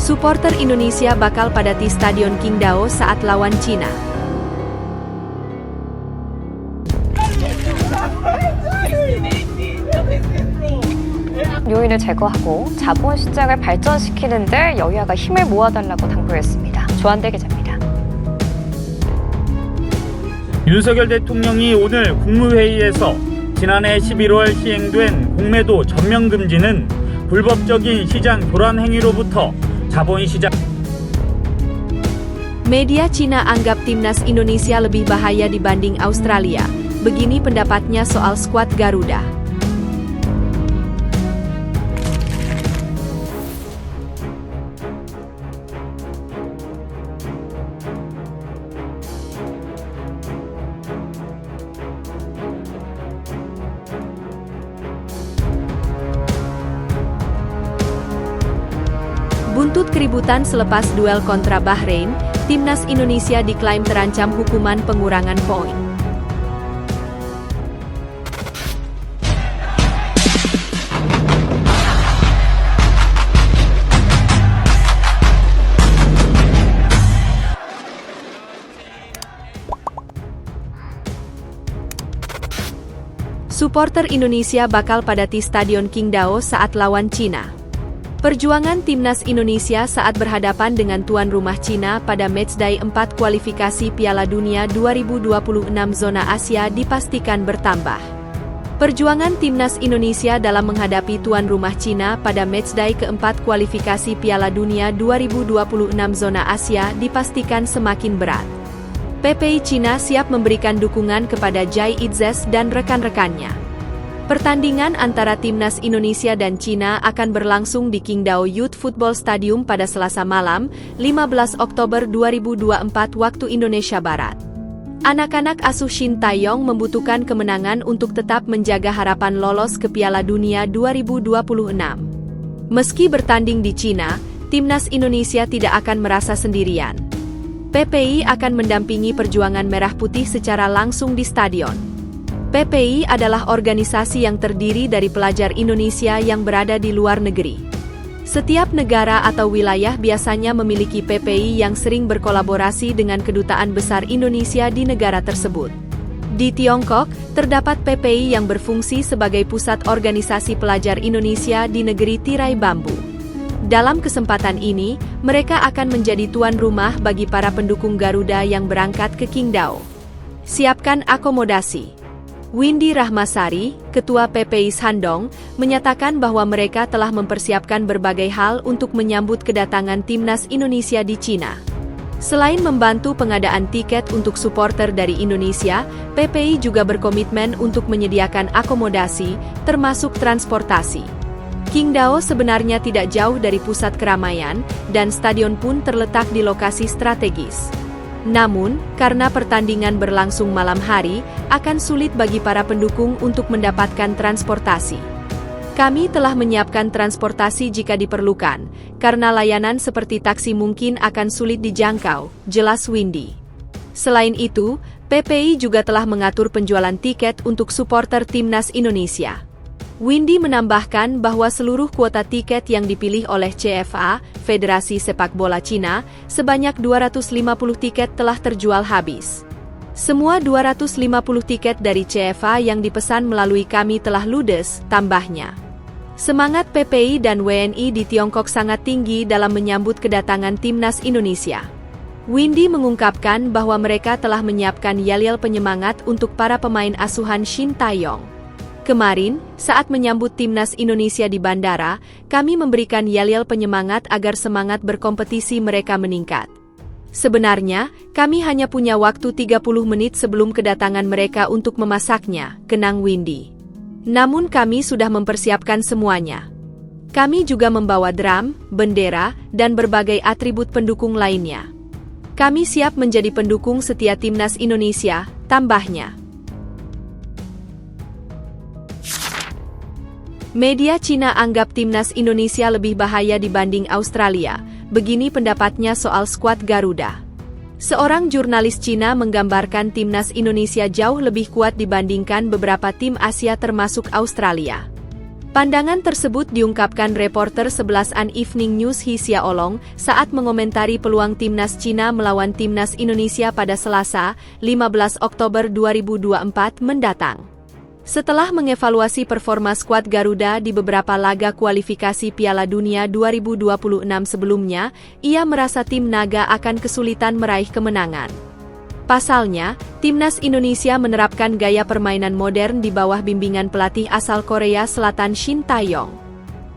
Supporter Indonesia bakal padati Stadion Qingdao saat lawan Cina. 요인을 제거하고 자본 시장을 발전시키는 데 여야가 힘을 모아달라고 당부했습니다. 조한대 기자입니다. 윤석열 대통령이 오늘 국무회의에서 지난해 11월 시행된 공매도 전면 금지는 불법적인 시장 도란 행위로부터 자본시장. Media Cina anggap timnas Indonesia lebih bahaya dibanding Australia. Begini pendapatnya soal skuad Garuda. Buntut keributan selepas duel kontra Bahrain, timnas Indonesia diklaim terancam hukuman pengurangan poin. Supporter Indonesia bakal padati Stadion Qingdao saat lawan Cina. Perjuangan timnas Indonesia saat berhadapan dengan tuan rumah Cina pada matchday 4 kualifikasi Piala Dunia 2026 zona Asia dipastikan bertambah. Perjuangan timnas Indonesia dalam menghadapi tuan rumah Cina pada matchday keempat kualifikasi Piala Dunia 2026 zona Asia dipastikan semakin berat. PPI Cina siap memberikan dukungan kepada Zhai Izzes dan rekan-rekannya. Pertandingan antara timnas Indonesia dan Cina akan berlangsung di Qingdao Youth Football Stadium pada Selasa malam, 15 Oktober 2024 waktu Indonesia Barat. Anak-anak asuh Shin Tae-yong membutuhkan kemenangan untuk tetap menjaga harapan lolos ke Piala Dunia 2026. Meski bertanding di Cina, timnas Indonesia tidak akan merasa sendirian. PPI akan mendampingi perjuangan Merah Putih secara langsung di stadion. PPI adalah organisasi yang terdiri dari pelajar Indonesia yang berada di luar negeri. Setiap negara atau wilayah biasanya memiliki PPI yang sering berkolaborasi dengan kedutaan besar Indonesia di negara tersebut. Di Tiongkok, terdapat PPI yang berfungsi sebagai pusat organisasi pelajar Indonesia di negeri tirai bambu. Dalam kesempatan ini, mereka akan menjadi tuan rumah bagi para pendukung Garuda yang berangkat ke Qingdao. Siapkan akomodasi. Windy Rahmasari, Ketua PPI Shandong, menyatakan bahwa mereka telah mempersiapkan berbagai hal untuk menyambut kedatangan timnas Indonesia di Cina. Selain membantu pengadaan tiket untuk supporter dari Indonesia, PPI juga berkomitmen untuk menyediakan akomodasi, termasuk transportasi. Qingdao sebenarnya tidak jauh dari pusat keramaian, dan stadion pun terletak di lokasi strategis. Namun, karena pertandingan berlangsung malam hari, akan sulit bagi para pendukung untuk mendapatkan transportasi. Kami telah menyiapkan transportasi jika diperlukan, karena layanan seperti taksi mungkin akan sulit dijangkau, jelas Windy. Selain itu, PPI juga telah mengatur penjualan tiket untuk supporter timnas Indonesia. Windy menambahkan bahwa seluruh kuota tiket yang dipilih oleh CFA, Federasi Sepak Bola Cina, sebanyak 250 tiket telah terjual habis. Semua 250 tiket dari CFA yang dipesan melalui kami telah ludes, tambahnya. Semangat PPI dan WNI di Tiongkok sangat tinggi dalam menyambut kedatangan timnas Indonesia. Windy mengungkapkan bahwa mereka telah menyiapkan yel-yel penyemangat untuk para pemain asuhan Shin Tae-yong. Kemarin, saat menyambut timnas Indonesia di bandara, kami memberikan yel-yel penyemangat agar semangat berkompetisi mereka meningkat. Sebenarnya, kami hanya punya waktu 30 menit sebelum kedatangan mereka untuk memasaknya, kenang Windy. Namun kami sudah mempersiapkan semuanya. Kami juga membawa drum, bendera, dan berbagai atribut pendukung lainnya. Kami siap menjadi pendukung setia timnas Indonesia, tambahnya. Media Cina anggap timnas Indonesia lebih bahaya dibanding Australia. Begini pendapatnya soal skuad Garuda. Seorang jurnalis Cina menggambarkan timnas Indonesia jauh lebih kuat dibandingkan beberapa tim Asia termasuk Australia. Pandangan tersebut diungkapkan reporter 11an Evening News Hee Sia-olong saat mengomentari peluang timnas Cina melawan timnas Indonesia pada Selasa, 15 Oktober 2024 mendatang. Setelah mengevaluasi performa skuad Garuda di beberapa laga kualifikasi Piala Dunia 2026 sebelumnya, ia merasa tim naga akan kesulitan meraih kemenangan. Pasalnya, timnas Indonesia menerapkan gaya permainan modern di bawah bimbingan pelatih asal Korea Selatan Shin Tae-yong.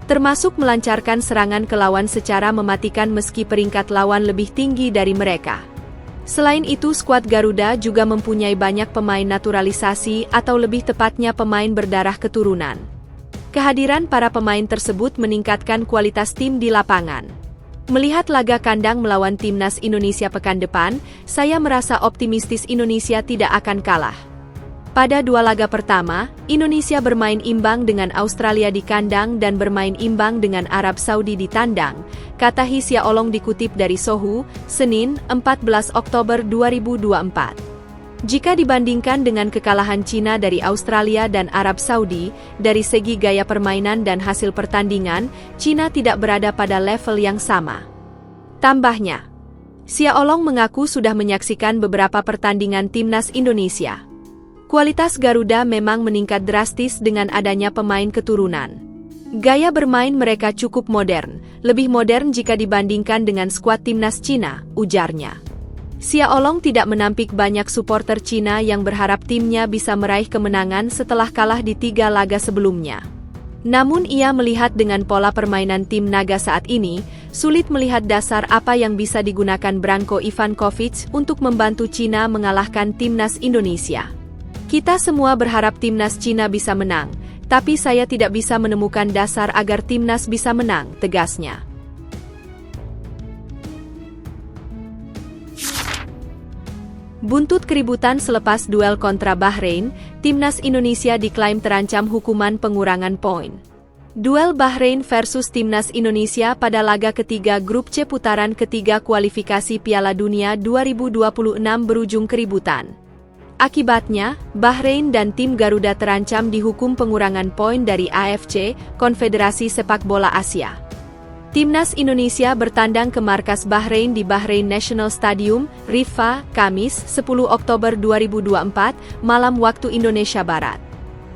Termasuk melancarkan serangan ke lawan secara mematikan meski peringkat lawan lebih tinggi dari mereka. Selain itu, skuad Garuda juga mempunyai banyak pemain naturalisasi atau lebih tepatnya pemain berdarah keturunan. Kehadiran para pemain tersebut meningkatkan kualitas tim di lapangan. Melihat laga kandang melawan timnas Indonesia pekan depan, saya merasa optimistis Indonesia tidak akan kalah. Pada dua laga pertama, Indonesia bermain imbang dengan Australia di kandang dan bermain imbang dengan Arab Saudi di tandang, kata Hee Sia-olong dikutip dari Sohu, Senin, 14 Oktober 2024. Jika dibandingkan dengan kekalahan Cina dari Australia dan Arab Saudi, dari segi gaya permainan dan hasil pertandingan, Cina tidak berada pada level yang sama. Tambahnya, Sia-olong mengaku sudah menyaksikan beberapa pertandingan timnas Indonesia. Kualitas Garuda memang meningkat drastis dengan adanya pemain keturunan. Gaya bermain mereka cukup modern, lebih modern jika dibandingkan dengan skuad timnas Cina, ujarnya. Sia-olong tidak menampik banyak suporter Cina yang berharap timnya bisa meraih kemenangan setelah kalah di 3 laga sebelumnya. Namun ia melihat dengan pola permainan tim naga saat ini, sulit melihat dasar apa yang bisa digunakan Branko Ivankovic untuk membantu Cina mengalahkan timnas Indonesia. Kita semua berharap timnas Cina bisa menang, tapi saya tidak bisa menemukan dasar agar timnas bisa menang, tegasnya. Buntut keributan selepas duel kontra Bahrain, timnas Indonesia diklaim terancam hukuman pengurangan poin. Duel Bahrain versus timnas Indonesia pada laga ketiga grup C putaran ketiga kualifikasi Piala Dunia 2026 berujung keributan. Akibatnya, Bahrain dan tim Garuda terancam dihukum pengurangan poin dari AFC, Konfederasi Sepak Bola Asia. Timnas Indonesia bertandang ke markas Bahrain di Bahrain National Stadium, Riffa, Kamis, 10 Oktober 2024, malam waktu Indonesia Barat.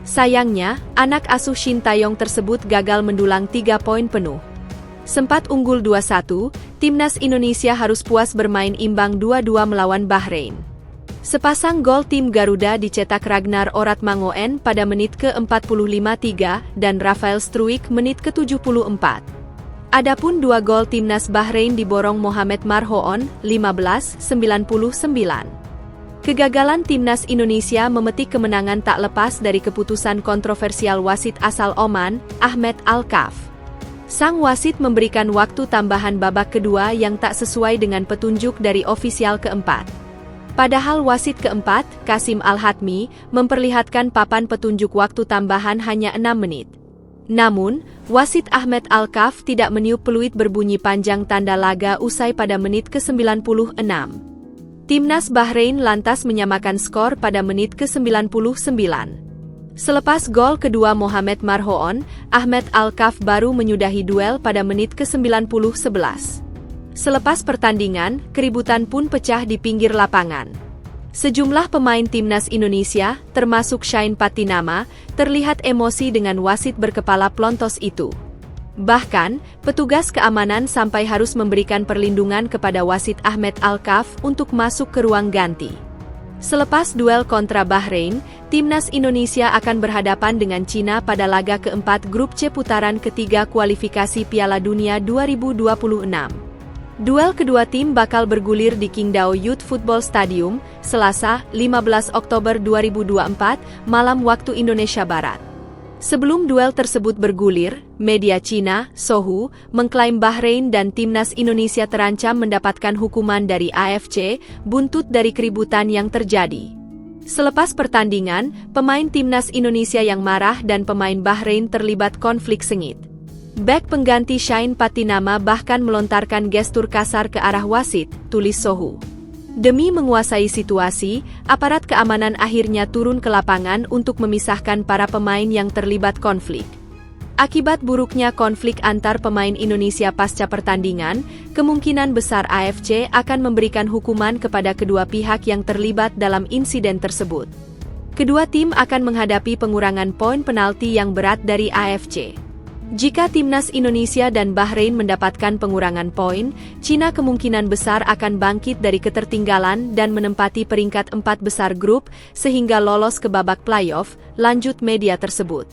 Sayangnya, anak asuh Shin Tae-yong tersebut gagal mendulang 3 poin penuh. Sempat unggul 2-1, timnas Indonesia harus puas bermain imbang 2-2 melawan Bahrain. Sepasang gol tim Garuda dicetak Ragnar Oratmangoen pada menit ke-45 dan Rafael Struijk menit ke-74. Adapun 2 gol timnas Bahrain diborong Mohamed Marhoon, 15-99. Kegagalan timnas Indonesia memetik kemenangan tak lepas dari keputusan kontroversial wasit asal Oman, Ahmed Al-Kaf. Sang wasit memberikan waktu tambahan babak kedua yang tak sesuai dengan petunjuk dari ofisial keempat. Padahal wasit keempat, Kasim Al-Hatmi, memperlihatkan papan petunjuk waktu tambahan hanya 6 menit. Namun, wasit Ahmed Al-Kaf tidak meniup peluit berbunyi panjang tanda laga usai pada menit ke-96. Timnas Bahrain lantas menyamakan skor pada menit ke-99. Selepas gol kedua Mohamed Marhoon, Ahmed Al-Kaf baru menyudahi duel pada menit ke-90-11. Selepas pertandingan, keributan pun pecah di pinggir lapangan. Sejumlah pemain timnas Indonesia, termasuk Shane Patinama, terlihat emosi dengan wasit berkepala plontos itu. Bahkan, petugas keamanan sampai harus memberikan perlindungan kepada wasit Ahmed Al-Kaf untuk masuk ke ruang ganti. Selepas duel kontra Bahrain, timnas Indonesia akan berhadapan dengan Cina pada laga keempat grup C putaran ketiga kualifikasi Piala Dunia 2026. Duel kedua tim bakal bergulir di Qingdao Youth Football Stadium, Selasa, 15 Oktober 2024, malam waktu Indonesia Barat. Sebelum duel tersebut bergulir, media Cina, Sohu, mengklaim Bahrain dan timnas Indonesia terancam mendapatkan hukuman dari AFC, buntut dari keributan yang terjadi. Selepas pertandingan, pemain timnas Indonesia yang marah dan pemain Bahrain terlibat konflik sengit. Bek pengganti Shane Patinama bahkan melontarkan gestur kasar ke arah wasit, tulis Sohu. Demi menguasai situasi, aparat keamanan akhirnya turun ke lapangan untuk memisahkan para pemain yang terlibat konflik. Akibat buruknya konflik antar pemain Indonesia pasca pertandingan, kemungkinan besar AFC akan memberikan hukuman kepada kedua pihak yang terlibat dalam insiden tersebut. Kedua tim akan menghadapi pengurangan poin penalti yang berat dari AFC. Jika timnas Indonesia dan Bahrain mendapatkan pengurangan poin, Cina kemungkinan besar akan bangkit dari ketertinggalan dan menempati peringkat 4 besar grup sehingga lolos ke babak playoff, lanjut media tersebut.